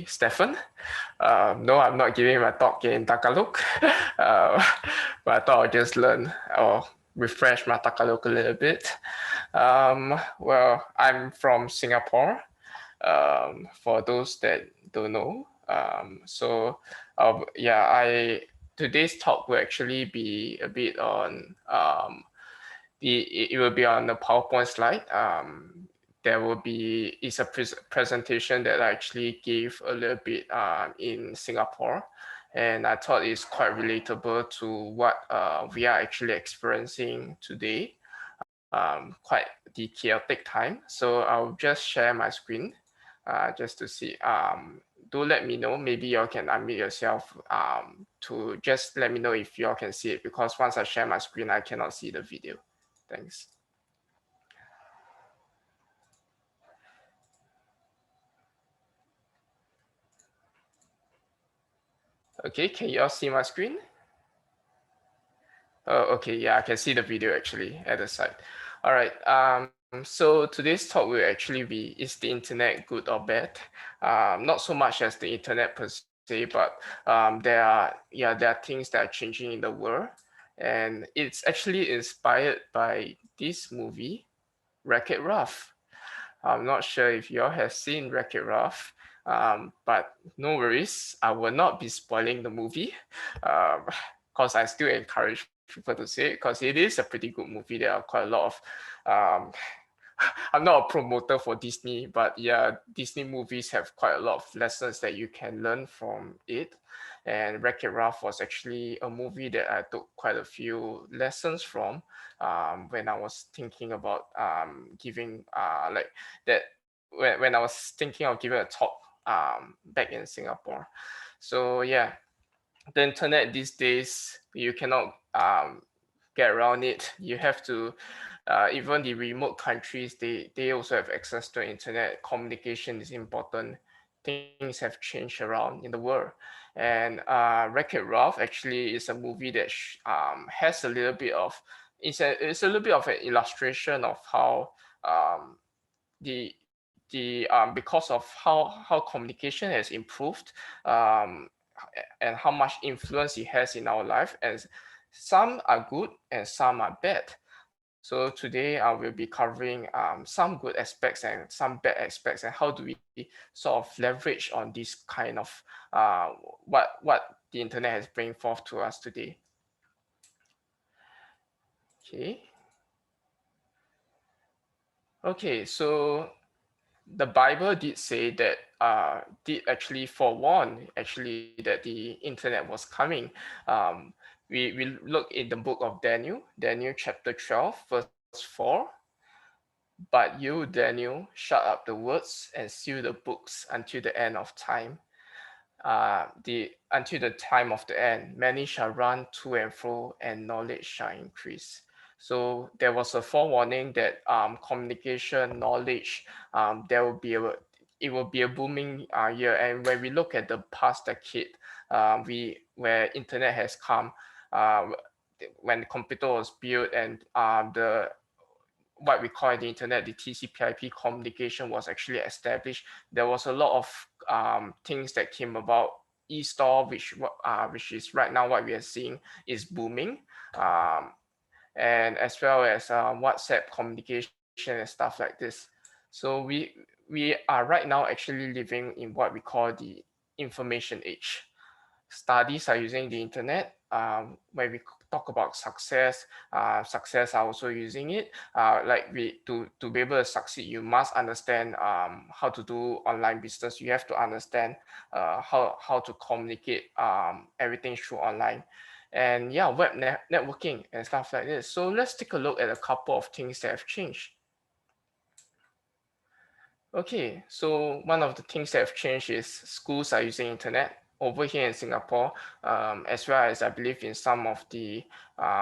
Stefan. No, I'm not giving my talk in Tagalog, but I thought I'd just learn or refresh my Tagalog a little bit. Well, I'm from Singapore, for those that don't know. Yeah, today's talk will actually be a bit on it will be on the PowerPoint slide. There will be it's a presentation that I actually gave a little bit in Singapore, and I thought it's quite relatable to what we are actually experiencing today. Quite the chaotic time. So I'll just share my screen just to see. Do let me know. Maybe y'all can unmute yourself to just let me know if y'all can see it, because once I share my screen, I cannot see the video. Thanks. Okay, can you all see my screen? Oh, okay, yeah, I can see the video actually at the side. All right, so today's talk will actually be, is the internet good or bad? Not so much as the internet per se, but there are things that are changing in the world. And it's actually inspired by this movie, Wreck-It Ralph. I'm not sure if you all have seen Wreck-It Ralph, but no worries, I will not be spoiling the movie, because I still encourage people to see it, because it is a pretty good movie. There are quite a lot of, I'm not a promoter for Disney, but yeah, Disney movies have quite a lot of lessons that you can learn from it. And Wreck-It Ralph was actually a movie that I took quite a few lessons from when I was thinking about giving like that when I was thinking of giving a talk back in Singapore. So yeah, the internet these days, you cannot get around it. You have to, even the remote countries, they also have access to internet. Communication is important. Things have changed around in the world. And Wreck-It Ralph actually is a movie that has a little bit of, it's a little bit of an illustration of how the because of how communication has improved, um, and how much influence it has in our life, and some are good and some are bad. So today I will be covering some good aspects and some bad aspects, and how do we sort of leverage on this kind of what the internet has bring forth to us today. Okay. Okay, so the Bible did say that did actually forewarn actually that the internet was coming. Um, we look in the book of Daniel chapter 12, verse 4. But you, Daniel, shut up the words and seal the books until the end of time. The until the time of the end, many shall run to and fro, and knowledge shall increase. So there was a forewarning that communication, knowledge, there will be it will be a booming year. And when we look at the past decade, where internet has come, uh, when the computer was built, and the what we call the internet, the TCP/IP communication was actually established. There was a lot of things that came about. E-store, which is right now what we are seeing is booming, um, and as well as WhatsApp communication and stuff like this. So we are right now actually living in what we call the information age. Studies are using the internet. When we talk about success are also using it. Like to be able to succeed, you must understand how to do online business. You have to understand how to communicate everything through online. And yeah, networking and stuff like this. So let's take a look at a couple of things that have changed. Okay, so one of the things that have changed is schools are using internet over here in Singapore, as well as I believe in some of the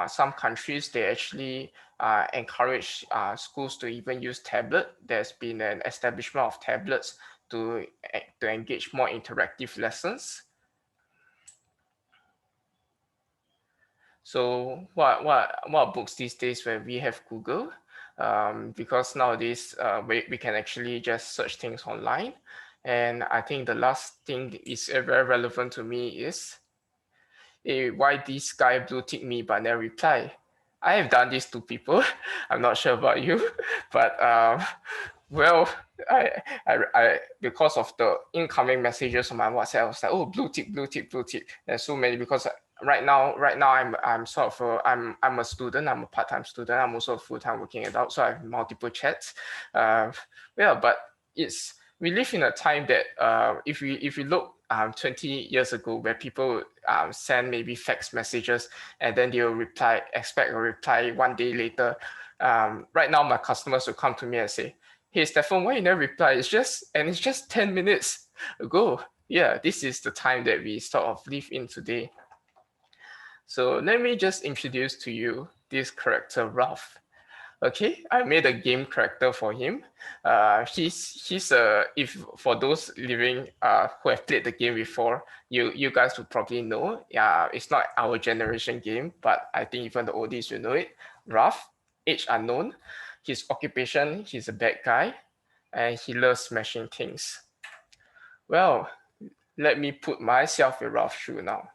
some countries. They actually encourage schools to even use tablet. There's been an establishment of tablets to engage more interactive lessons. So what books these days where we have Google, because nowadays we can actually just search things online. And I think the last thing is very relevant to me is, why this guy blue tick me but never reply? I have done this to people. I'm not sure about you, but well, because of the incoming messages on my WhatsApp, I was like, oh, blue tick, blue tick, blue tick. There's so many because right now I'm sort of I'm a student. I'm a part-time student. I'm also a full-time working adult, so I have multiple chats. Yeah, but it's we live in a time that if we look 20 years ago, where people send maybe fax messages and then they'll expect a reply one day later. Right now, my customers will come to me and say, "Hey, Stefan, why you never reply? It's just 10 minutes ago." Yeah, this is the time that we sort of live in today. So let me just introduce to you this character, Ralph. Okay, I made a game character for him. He's if for those living who have played the game before, you guys would probably know. Yeah, it's not our generation game, but I think even the oldies will know it. Ralph, age unknown. His occupation, he's a bad guy, and he loves smashing things. Well, let me put myself in Ralph's shoe now.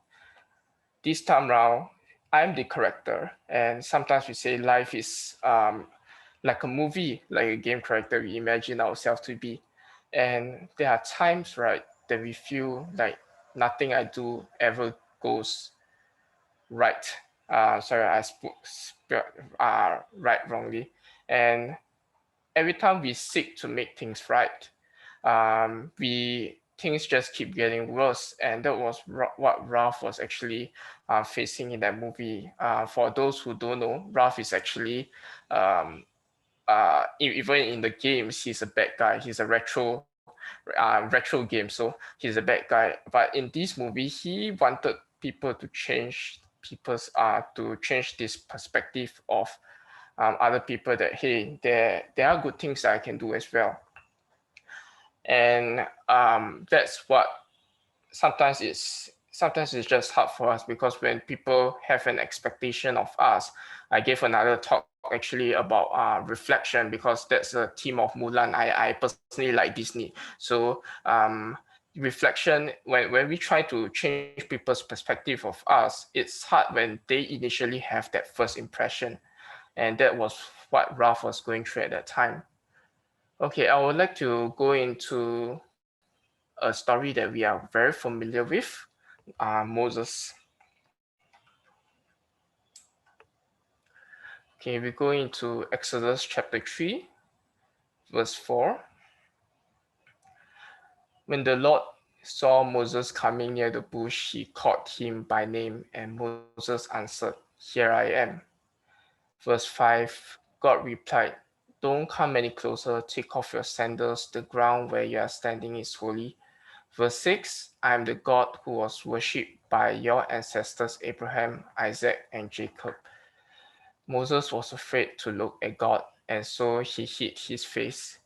This time round, I'm the character, and sometimes we say life is like a movie, like a game character we imagine ourselves to be. And there are times, right, that we feel like nothing I do ever goes right. Sorry, I right wrongly. And every time we seek to make things right, we things just keep getting worse, and that was what Ralph was actually facing in that movie. For those who don't know, Ralph is actually even in the games, he's a bad guy. He's a retro game, so he's a bad guy. But in this movie, he wanted people to change this perspective of other people, that hey, there are good things that I can do as well. And that's what sometimes it's just hard for us, because when people have an expectation of us. I gave another talk actually about reflection, because that's the theme of Mulan. I personally like Disney, so reflection, when we try to change people's perspective of us, it's hard when they initially have that first impression. And that was what Ralph was going through at that time. Okay, I would like to go into a story that we are very familiar with, Moses. Okay, we go into Exodus chapter 3, verse 4. When the Lord saw Moses coming near the bush, he called him by name, and Moses answered, "Here I am." Verse 5, God replied, "Don't come any closer, take off your sandals, the ground where you are standing is holy." Verse 6, I am the God who was worshipped by your ancestors Abraham, Isaac, and Jacob. Moses was afraid to look at God, and so he hid his face.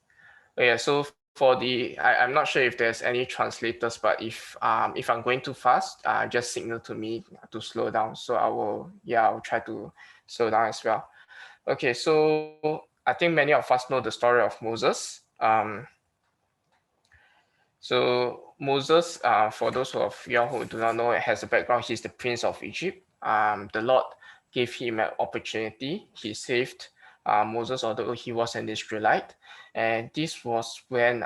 Yeah, so for I'm not sure if there's any translators, but if I'm going too fast, just signal to me to slow down. So I'll try to slow down as well. Okay, so I think many of us know the story of Moses. So Moses, for those of you who do not know, has a background. He's the prince of Egypt. The Lord gave him an opportunity. He saved Moses, although he was an Israelite. And this was when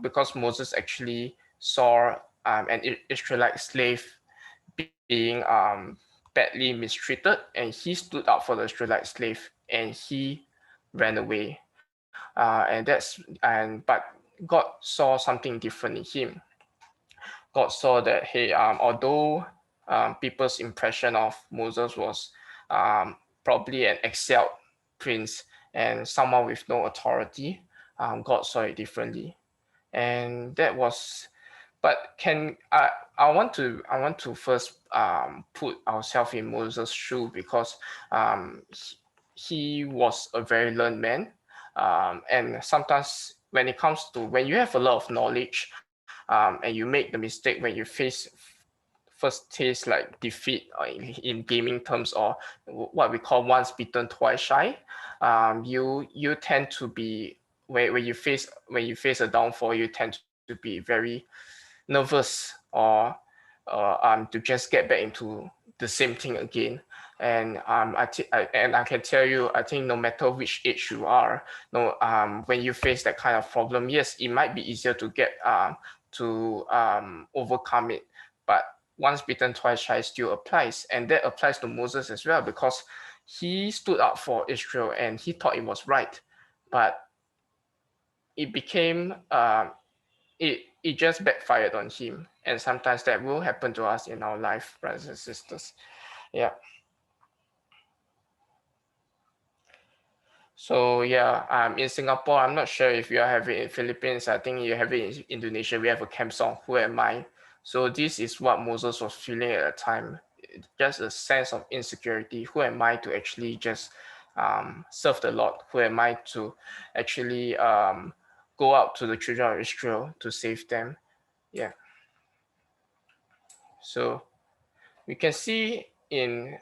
because Moses actually saw an Israelite slave being badly mistreated, and he stood up for the Israelite slave, and he ran away. But God saw something different in him. God saw that, hey, although people's impression of Moses was probably an excelled prince and someone with no authority, God saw it differently. And that was, but can I want to first put ourselves in Moses' shoe, because he was a very learned man, and sometimes when you have a lot of knowledge, and you make the mistake when you face first taste like defeat, in gaming terms, or what we call once bitten twice shy, you tend to be when you face a downfall, you tend to be very nervous or to just get back into the same thing again. And and I can tell you, I think no matter which age you are, no when you face that kind of problem, yes, it might be easier to get to overcome it, but once bitten twice shy still applies, and that applies to Moses as well, because he stood up for Israel and he thought it was right, but it became it just backfired on him, and sometimes that will happen to us in our life, brothers and sisters. Yeah. So yeah, in Singapore, I'm not sure if you have it in Philippines. I think you have it in Indonesia. We have a camp song, "Who Am I?" So this is what Moses was feeling at the time, just a sense of insecurity. Who am I to actually just serve the Lord? Who am I to actually go out to the children of Israel to save them? Yeah. So we can see in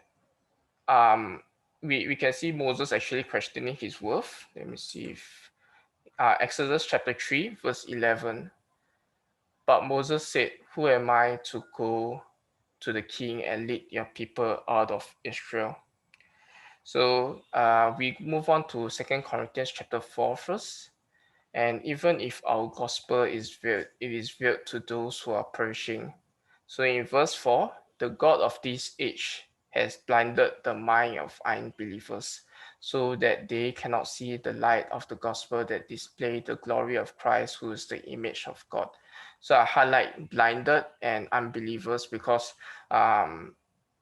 um we can see Moses actually questioning his worth. Let me see if Exodus chapter 3 verse 11. But Moses said, "Who am I to go to the king and lead your people out of Israel?" So we move on to 2 Corinthians chapter 4 first. And even if our gospel is veiled, it is veiled to those who are perishing. So in verse 4, the God of this age has blinded the mind of unbelievers so that they cannot see the light of the gospel that display the glory of Christ, who is the image of God. So I highlight blinded and unbelievers because um,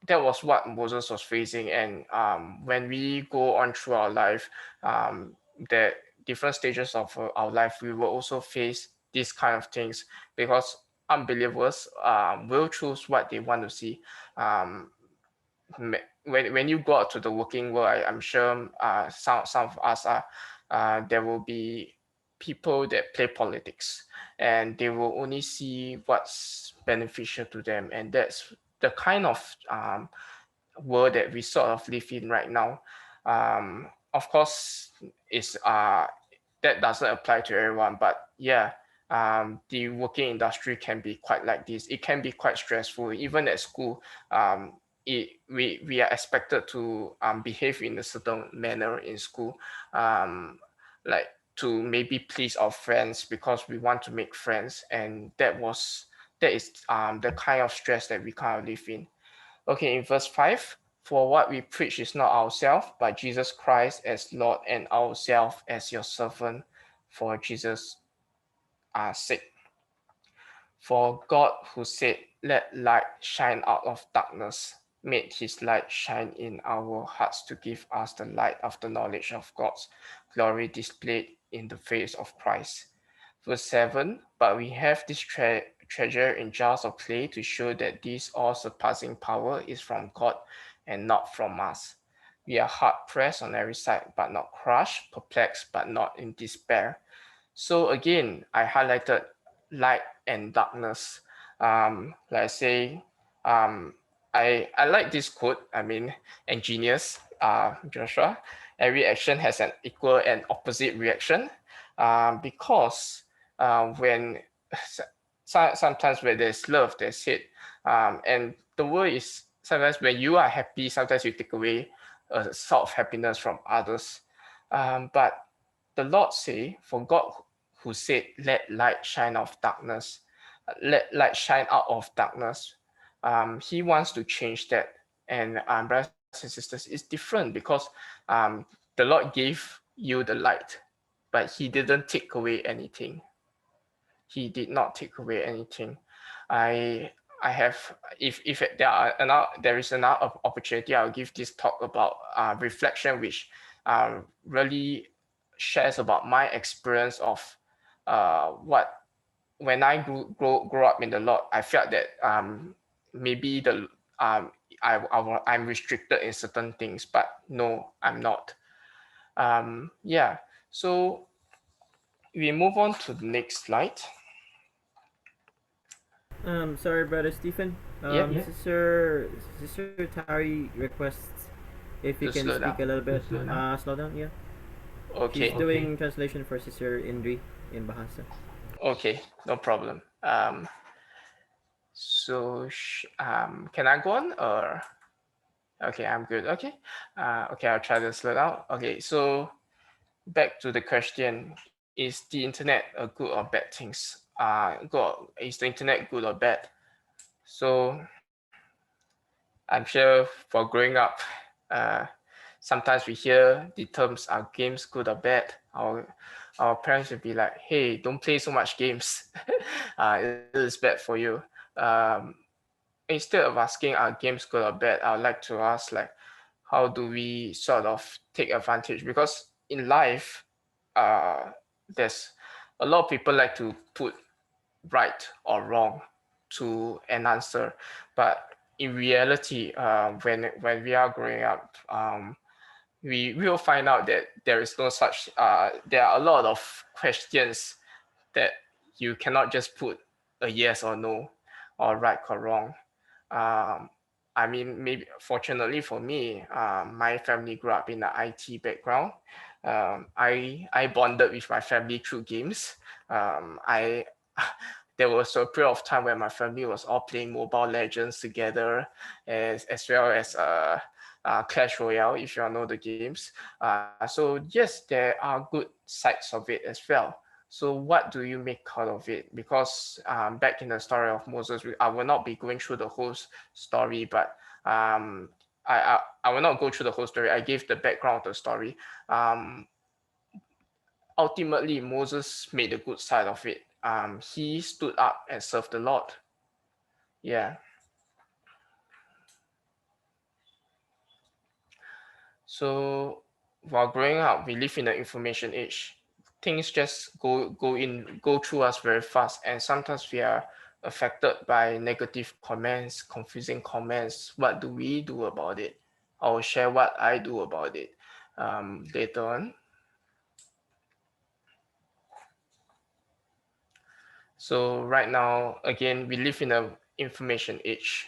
that was what Moses was facing. And when we go on through our life, that different stages of our life, we will also face these kind of things, because unbelievers will choose what they want to see. Um, when you go out to the working world, I'm sure some of us are, there will be people that play politics, and they will only see what's beneficial to them, and that's the kind of world that we sort of live in right now. Of course, it's that doesn't apply to everyone, but yeah, the working industry can be quite like this. It can be quite stressful. Even at school, we are expected to behave in a certain manner in school, um, like to maybe please our friends because we want to make friends, and that is the kind of stress that we kind of live in. Okay, in verse 5, for what we preach is not ourselves, but Jesus Christ as Lord, and ourselves as your servant for Jesus' sake. For God, who said, "Let light shine out of darkness," made his light shine in our hearts to give us the light of the knowledge of God's glory displayed in the face of Christ. Verse 7, but we have this treasure in jars of clay to show that this all surpassing power is from God and not from us. We are hard pressed on every side, but not crushed, perplexed, but not in despair. So again, I highlighted light and darkness. Like I say, um, I like this quote. I mean, engineers, Joshua. Every action has an equal and opposite reaction, because when sometimes when there's love, there's hate, and the world is sometimes when you are happy, sometimes you take away a sort of happiness from others. But the Lord say, for God who said, "Let light shine out of darkness," let light shine out of darkness. He wants to change that. And brothers and sisters, it's different because the Lord gave you the light, but He didn't take away anything. He did not take away anything. I I have, if there is another opportunity, I'll give this talk about reflection, which really shares about my experience of what when I grow up in the Lord. I felt that maybe um I'm restricted in certain things, but no, I'm not. Yeah. So we move on to the next slide. Sorry, brother Stephen. Yep. Sister Tari requests if you To can slow speak down. a little bit slow down. Yeah. She's Okay. doing translation for Sister Indri in Bahasa. Okay. No problem. Can I go on or? Okay, I'm good. Okay. Okay, I'll try to slow down. Okay, so back to the question: is the internet a good or bad things? Is the internet good or bad? So I'm sure for growing up, uh, sometimes we hear the terms "are games good or bad?" Our parents will be like, "Hey, don't play so much games. It is bad for you." Um, Instead of asking "are games good or bad?" I would like to ask like, how do we sort of take advantage? Because in life, uh, there's a lot of people like to put right or wrong to an answer, but in reality, when we are growing up, we will find out that there is no such. There are a lot of questions that you cannot just put a yes or no, or right or wrong. Um, I mean, maybe fortunately for me, my family grew up in the IT background. I bonded with my family through games. I There was a period of time where my family was all playing Mobile Legends together, as well as Clash Royale, if you all know the games. So yes, there are good sides of it as well. So what do you make out of it? Because back in the story of Moses, I will not be going through the whole story, but I will not go through the whole story. I gave the background of the story. Um, Ultimately, Moses made the good side of it. He stood up and served the Lord. Yeah. So while growing up, we live in the information age. Things just go through us very fast, and sometimes we are affected by negative comments, confusing comments. What do we do about it? I'll share what I do about it later on. So right now, again, we live in a information age.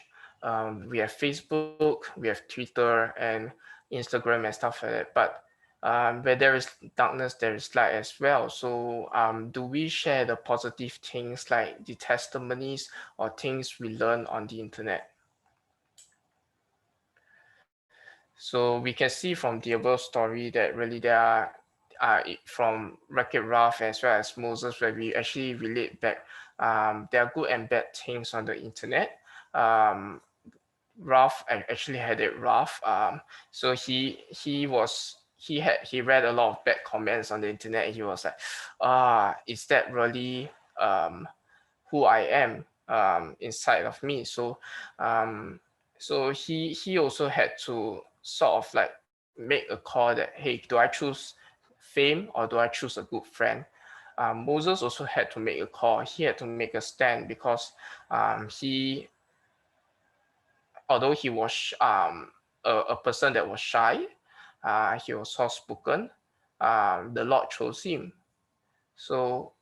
We have Facebook, we have Twitter, and Instagram and stuff like that. But where there is darkness, there is light as well. So do we share the positive things like the testimonies or things we learn on the internet? So we can see from the above story that really there are from Wreck-It Ralph as well as Moses, where we actually relate back. There are good and bad things on the internet. Um, Ralph actually had it rough. So he read a lot of bad comments on the internet. And he was like, is that really who I am inside of me? Um, so he also had to sort of like make a call that, hey, do I choose fame or do I choose a good friend? Moses also had to make a call. He had to make a stand because he although he was a person that was shy, he was soft spoken. The Lord chose him. So,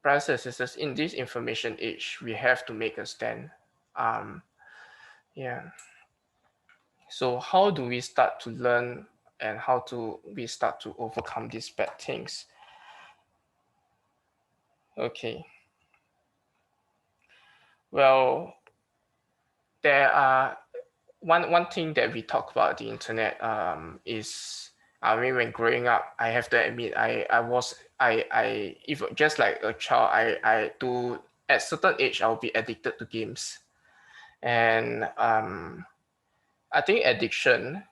brothers and sisters, in this information age, we have to make a stand. Um, yeah. So, how do we start to learn and how do we start to overcome these bad things? Okay. Well, there are one thing that we talk about the internet is I mean when growing up I have to admit I if just like a child I do at certain age I'll be addicted to games and I think addiction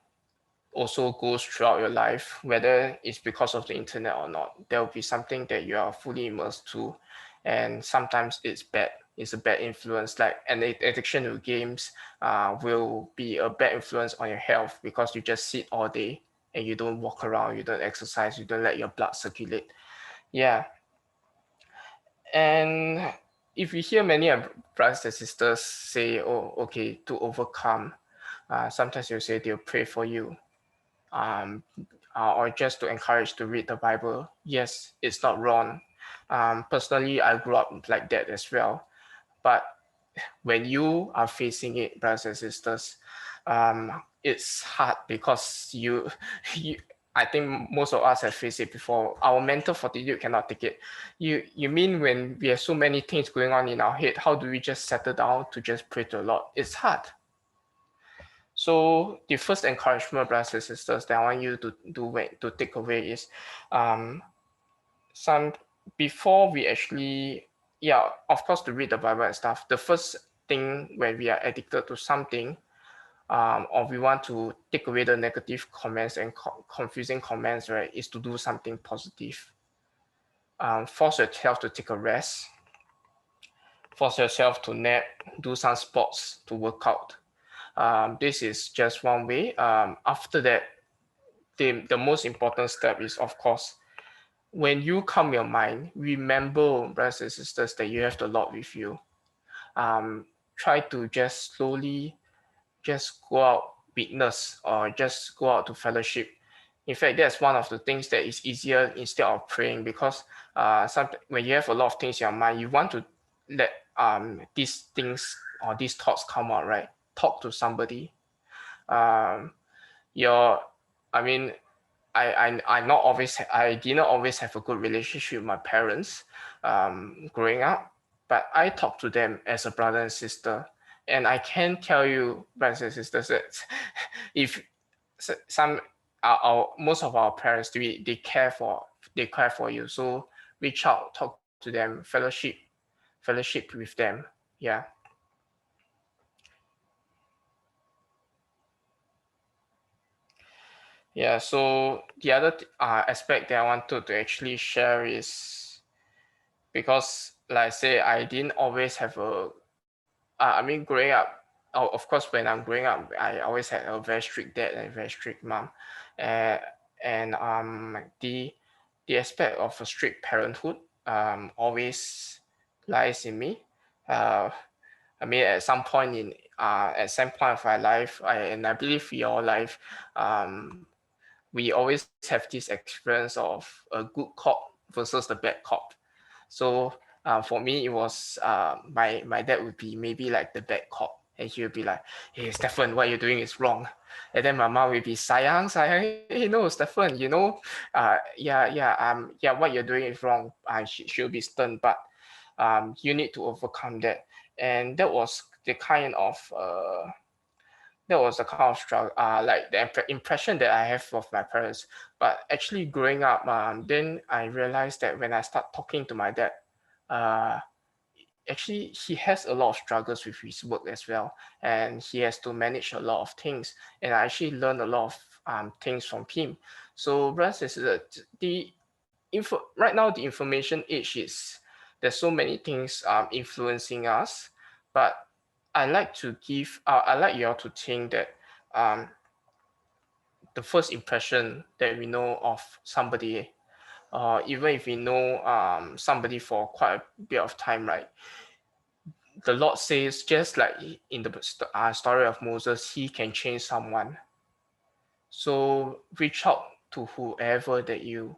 also goes throughout your life, whether it's because of the internet or not. There will be something that you are fully immersed to, and sometimes it's bad. It's a bad influence. Like an addiction to games will be a bad influence on your health because you just sit all day and you don't walk around, you don't exercise, you don't let your blood circulate. Yeah, and if you hear many of brothers and sisters say, "Oh, okay," to overcome, sometimes they'll say they'll pray for you um, or just to encourage to read the Bible. Yes, it's not wrong. Personally, I grew up like that as well. But when you are facing it, brothers and sisters, it's hard because you I think most of us have faced it before. Our mental fortitude cannot take it. You mean when we have so many things going on in our head, how do we just settle down to just pray to the Lord? It's hard. So the first encouragement, brothers and sisters, that I want you to to take away is, um, some before we actually, yeah, of course, to read the Bible and stuff. The first thing when we are addicted to something, or we want to take away the negative comments and confusing comments, right, is to do something positive. Force yourself to take a rest, force yourself to nap, do some sports, to work out. This is just one way. After that, the most important step is, of course, when you calm your mind, remember, brothers and sisters, that you have the Lord with you. Um, Try to just slowly just go out, witness, or just go out to fellowship. In fact, that's one of the things that is easier instead of praying, because when you have a lot of things in your mind, you want to let these things or these thoughts come out, right? Talk to somebody. Um, your, I mean, I did not always have a good relationship with my parents growing up, but I talk to them as a brother and sister, and I can tell you, brothers and sisters, that if some most of our parents, they care for you, so reach out, talk to them, fellowship with them. Yeah. Yeah, so the other aspect that I wanted to actually share is, because like I say, I didn't always have I mean, growing up, of course, when I'm growing up, I always had a very strict dad and a very strict mom. uh, and the aspect of a strict parenthood always lies in me. uh, I mean, at some point of my life, and I believe your life, um, we always have this experience of a good cop versus the bad cop. So for me, it was my dad would be maybe like the bad cop, and he would be like, "Hey, Stefan, what you're doing is wrong." And then my mom would be, "Sayang, sayang, hey, no, Stefan, yeah, what you're doing is wrong." She'll be stern, but you need to overcome that. And that was the kind of struggle, like the impression that I have of my parents. But actually, growing up, then I realized that when I start talking to my dad, uh, actually he has a lot of struggles with his work as well, and he has to manage a lot of things. And I actually learned a lot of things from him. So, brothers and sisters, right now the information age is, there's so many things influencing us, but I like you all to think that um, the first impression that we know of somebody, even if we know somebody for quite a bit of time, right? The Lord says, just like in the story of Moses, He can change someone. So reach out to whoever that you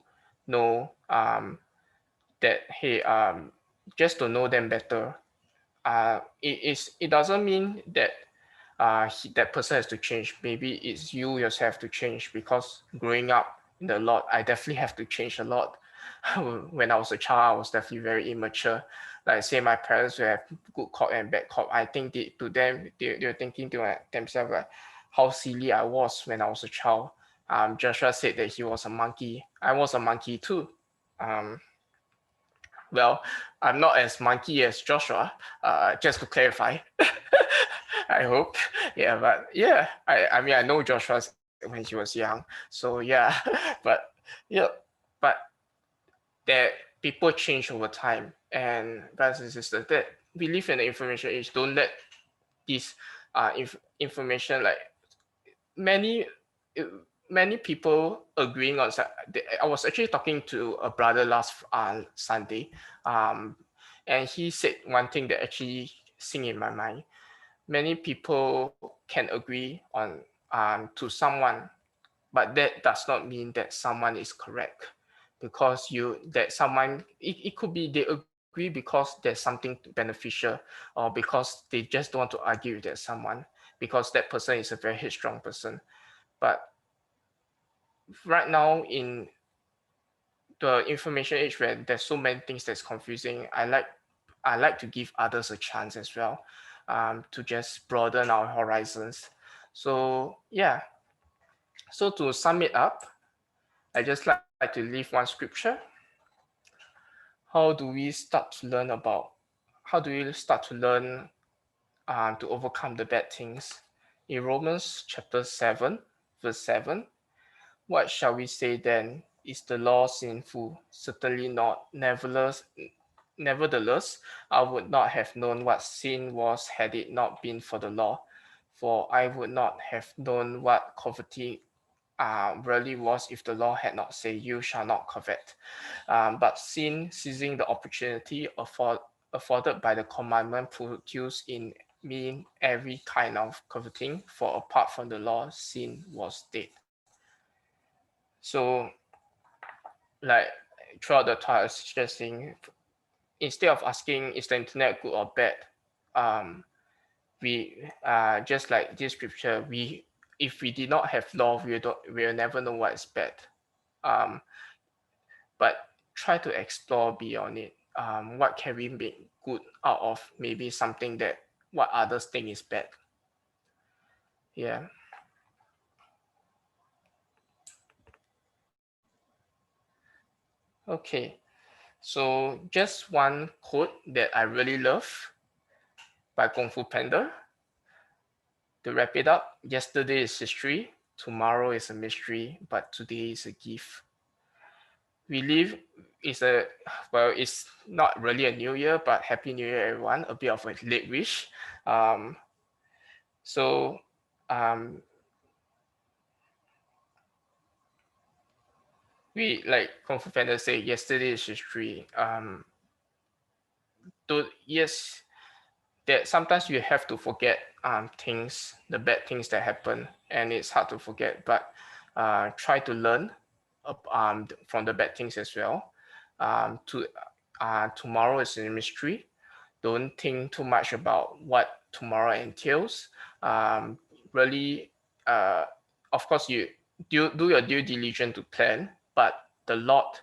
know, that hey, just to know them better. It doesn't mean that that person has to change. Maybe it's you yourself to change, because growing up in the Lord, I definitely have to change a lot. When I was a child, I was definitely very immature. Like say my parents will have good cop and bad cop. I think to them, they're thinking to themselves like how silly I was when I was a child. Joshua said that he was a monkey. I was a monkey too. Um, well, I'm not as monkey as Joshua, just to clarify. I hope. Yeah, but yeah, I mean, I know Joshua when he was young. So yeah, but yeah, but that people change over time. And brothers and sisters, that we live in the information age. Don't let this information, like many uh, many people agreeing on. I was actually talking to a brother last Sunday, um, and he said one thing that actually sing in my mind. Many people can agree on to someone, but that does not mean that someone is correct, because it could be they agree because there's something beneficial, or because they just don't want to argue with that someone, because that person is a very strong person. But right now in the information age where there's so many things that's confusing, I like to give others a chance as well, to just broaden our horizons. So yeah, so to sum it up, I just like to leave one scripture. How do we start to learn about how do we start to learn to overcome the bad things? In Romans chapter 7, verse 7, what shall we say then? Is the law sinful? Certainly not. Nevertheless, I would not have known what sin was had it not been for the law, for I would not have known what coveting really was if the law had not said, "You shall not covet." But sin, seizing the opportunity afforded by the commandment, produced in me every kind of coveting, for apart from the law, sin was dead. So, like throughout the talk, I was suggesting, instead of asking, is the internet good or bad? We just like this scripture, we if we did not have law, we'll never know what is bad. Um, but try to explore beyond it. What can we make good out of maybe something that what others think is bad? Yeah. Okay. So just one quote that I really love by Kung Fu Panda. To wrap it up, yesterday is history, tomorrow is a mystery, but today is a gift. We live is a it's not really a new year, but happy new year everyone. A bit of a late wish. Um, so um, we like Kung Fu Panda say yesterday is history. Yes, that sometimes you have to forget things, the bad things that happen, and it's hard to forget. But try to learn from the bad things as well. Tomorrow is a mystery. Don't think too much about what tomorrow entails. Really, uh, of course, you do your due diligence to plan, but the Lord,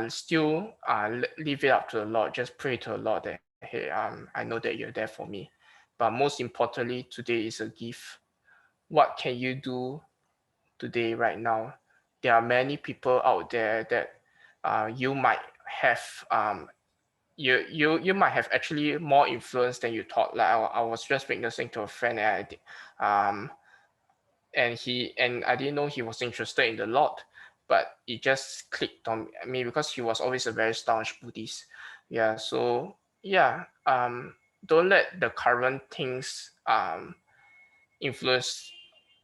still leave it up to the Lord. Just pray to the Lord that, hey, I know that you're there for me. But most importantly, today is a gift. What can you do today, right now? There are many people out there that you might have you might have actually more influence than you thought. Like I was just witnessing to a friend, and I didn't know he was interested in the Lord, but it just clicked on me because he was always a very staunch Buddhist. Yeah, so yeah, don't let the current things influence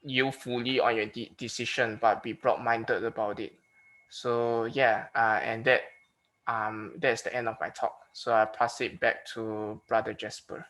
you fully on your decision, but be broad-minded about it. So yeah, and that's the end of my talk. So I pass it back to Brother Jasper.